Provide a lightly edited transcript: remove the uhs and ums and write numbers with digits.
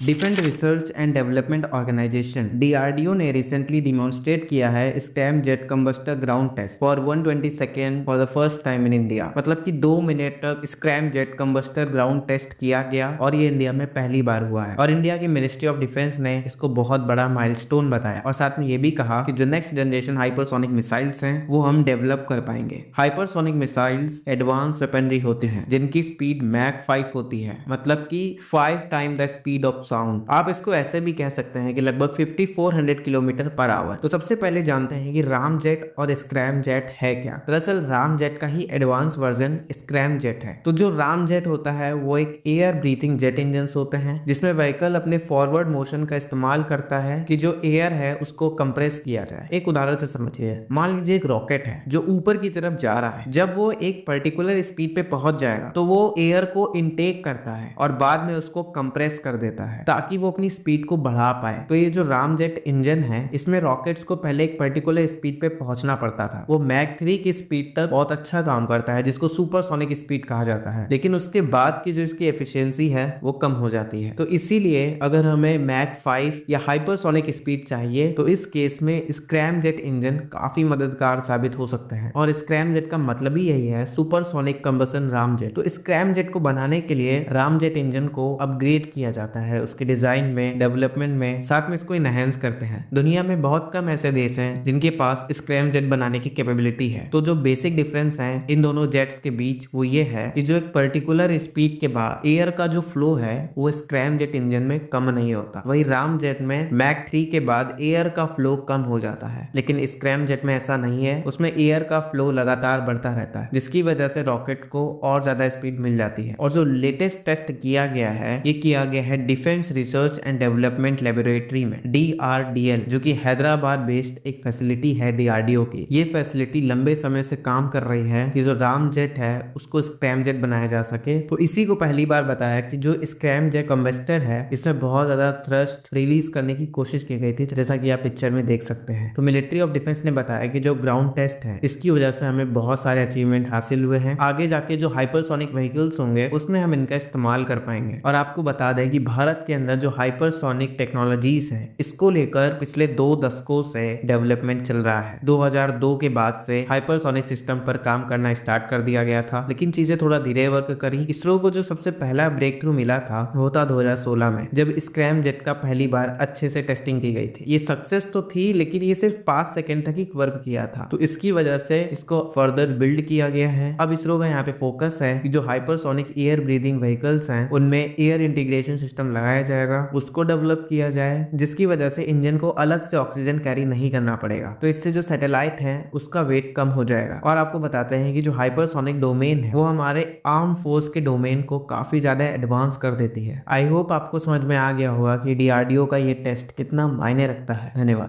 Defence research and development organisation DRDO ने recently demonstrate किया है scram jet combustor ground test for 120 second for the first time in India. मतलब कि 2 minute तक scram jet combustor ground test किया गया और ये इंडिया में पहली बार हुआ है। और इंडिया की मिनिस्ट्री ऑफ डिफेंस ने इसको बहुत बड़ा माइलस्टोन बताया और साथ में ये भी कहा कि जो नेक्स्ट जनरेशन हाइपरसोनिक मिसाइल्स हैं वो हम डेवलप कर पाएंगे। हाइपरसोनिक मिसाइल्स एडवांस वेपनरी होती हैं जिनकी स्पीड मैक 5 होती है, मतलब कि 5 time the speed of sound. आप इसको ऐसे भी कह सकते हैं कि लगभग 5400 किलोमीटर पर आवर। तो सबसे पहले जानते हैं कि राम जेट और स्क्रैम जेट है क्या। दरअसल राम जेट का ही एडवांस वर्जन स्क्रैम जेट है। तो जो राम जेट होता है वो एक एयर ब्रीथिंग जेट इंजन होते हैं जिसमें व्हीकल अपने फॉरवर्ड मोशन का इस्तेमाल करता है कि जो एयर है उसको कंप्रेस किया जाए। एक उदाहरण से समझिए, मान लीजिए एक रॉकेट है जो ऊपर की तरफ जा रहा है। जब वो एक पर्टिकुलर स्पीड पे पहुंच जाएगा तो वो एयर को इनटेक करता है और बाद में उसको कंप्रेस कर देता है ताकि वो अपनी स्पीड को बढ़ा पाए। तो ये जो राम जेट इंजन है इसमें रॉकेट्स को पहले एक पर्टिकुलर स्पीड पे पहुंचना पड़ता था। वो मैक 3 की स्पीड तक बहुत अच्छा काम करता है जिसको सुपरसोनिक स्पीड कहा जाता है, लेकिन उसके बाद की जो इसकी एफिशिएंसी है वो कम हो जाती है। तो इसीलिए अगर हमें मैक 5 या हाइपरसोनिक स्पीड चाहिए तो इस केस में स्क्रैम जेट इंजन काफी मददगार साबित हो सकते हैं। और स्क्रैम जेट का मतलब ही यही है, सुपरसोनिक कंबसन राम जेट। तो स्क्रैम जेट को बनाने के लिए राम जेट इंजन को अपग्रेड किया जाता है उसके डिजाइन में, डेवलपमेंट में, साथ में इसको इनहेंस करते हैं। दुनिया में बहुत कम ऐसे देश हैं जिनके पास स्क्रैम जेट बनाने की कैपेबिलिटी है। तो जो बेसिक डिफरेंस है इन दोनों जेट्स के बीच वो ये है कि जो एक पर्टिकुलर स्पीड के बाद एयर का जो फ्लो है वो स्क्रैम जेट इंजन में कम नहीं होता। वही राम जेट में मैक 3 के बाद एयर का फ्लो कम हो जाता है, लेकिन स्क्रैम जेट में ऐसा नहीं है। उसमें एयर का फ्लो लगातार बढ़ता रहता है जिसकी वजह से रॉकेट को और ज्यादा स्पीड मिल जाती है। और जो लेटेस्ट टेस्ट किया गया है ये किया गया है defence research and development laboratory में, DRDL, जो कि हैदराबाद बेस्ड एक फैसिलिटी है डीआरडीओ की। ये फैसिलिटी लंबे समय से काम कर रही है कि जो राम जेट है उसको स्क्रैम जेट बनाया जा सके। तो इसी को पहली बार बताया कि जो स्क्रैम जेट कंबस्टर है इसमें बहुत ज्यादा थ्रस्ट रिलीज करने की कोशिश की गई थी, जैसा कि आप पिक्चर में देख सकते हैं। तो मिलिट्री ऑफ डिफेंस ने बताया कि जो ग्राउंड टेस्ट है इसकी वजह से हमें बहुत सारे अचीवमेंट हासिल हुए हैं। आगे जाके जो हाइपरसोनिक व्हीकल्स होंगे उसमें हम इनका इस्तेमाल कर पाएंगे। और आपको बता दें कि भारत के अंदर जो हाइपरसोनिक टेक्नोलॉजीज है इसको लेकर पिछले 2 दशकों से डेवलपमेंट चल रहा है। 2002 के बाद से हाइपरसोनिक सिस्टम पर काम करना स्टार्ट कर दिया गया था, लेकिन चीजें थोड़ा धीरे वर्क करी। इसरो को जो सबसे पहला ब्रेक थ्रू मिला था वो था 2016 में, जब स्क्रैम जेट का पहली बार अच्छे से टेस्टिंग की गई थी। ये सक्सेस तो थी लेकिन ये सिर्फ 5 सेकंड तक ही वर्क किया था। तो इसकी वजह से इसको फर्दर बिल्ड किया गया है। अब इसरो का यहाँ पे फोकस है कि जो हाइपरसोनिक एयर ब्रीदिंग व्हीकल्स हैं उनमें एयर इंटीग्रेशन सिस्टम लगाया जाएगा, उसको डेवलप किया जाए जिसकी वजह से इंजन को अलग से ऑक्सीजन कैरी नहीं करना पड़ेगा। तो इससे जो सैटेलाइट है उसका वेट कम हो जाएगा। और आपको बताते हैं कि जो हाइपरसोनिक डोमेन है वो हमारे आर्म फोर्स के डोमेन को काफी ज्यादा एडवांस कर देती है। आई होप आपको समझ में आ गया होगा कि डीआरडीओ का ये टेस्ट कितना मायने रखता है। धन्यवाद।